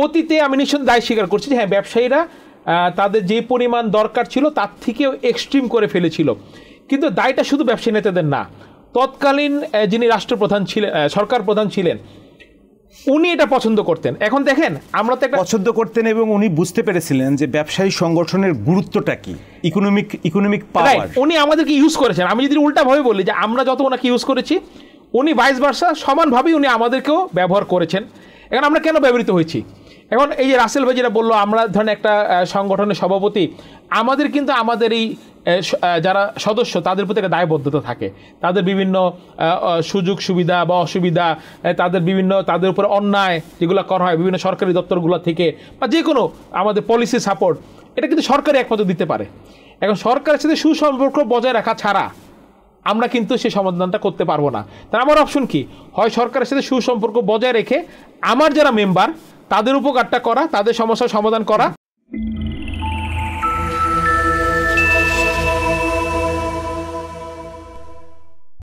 অতীতে আমি নিঃসন্দেহে দায় স্বীকার করছি যে হ্যাঁ ব্যবসায়ীরা তাদের যে পরিমাণ দরকার ছিল তার থেকেও এক্সট্রিম করে ফেলেছিল, কিন্তু দায়টা শুধু ব্যবসায়ী নেতাদের না, তৎকালীন যিনি রাষ্ট্রপ্রধান ছিলেন, সরকার প্রধান ছিলেন, উনি এটা পছন্দ করতেন। এখন দেখেন আমরা তো একটা পছন্দ করতেন এবং উনি বুঝতে পেরেছিলেন যে ব্যবসায়ী সংগঠনের গুরুত্বটা কি, ইকোনমিক পাওয়ার। উনি আমাদেরকে ইউজ করেছেন। আমি যদি উল্টাভাবে বলি যে আমরা যত ওনাকে ইউজ করেছি, উনি ভাইস ভার্সা সমানভাবেই উনি আমাদেরকেও ব্যবহার করেছেন। এখন আমরা কেন ব্যবহৃত হয়েছি? এখন এই যে রাসেল ভাই যেটা বললো, আমরা ধরেন একটা সংগঠনের সভাপতি, আমাদের কিন্তু আমাদের এই যারা সদস্য তাদের প্রতি একটা দায়বদ্ধতা থাকে, তাদের বিভিন্ন সুযোগ সুবিধা বা অসুবিধা, তাদের উপর অন্যায় যেগুলো করা হয় বিভিন্ন সরকারি দপ্তরগুলো থেকে বা যে কোনো আমাদের পলিসি সাপোর্ট, এটা কিন্তু সরকারই একমাত্র দিতে পারে। এখন সরকারের সাথে সুসম্পর্ক বজায় রাখা ছাড়া আমরা কিন্তু সেই সমাধানটা করতে পারবো না। তার আমার অপশন কি? হয় সরকারের সাথে সুসম্পর্ক বজায় রেখে আমার যারা মেম্বার তাদের উপকারটা করা, তাদের সমস্যার সমাধান করা,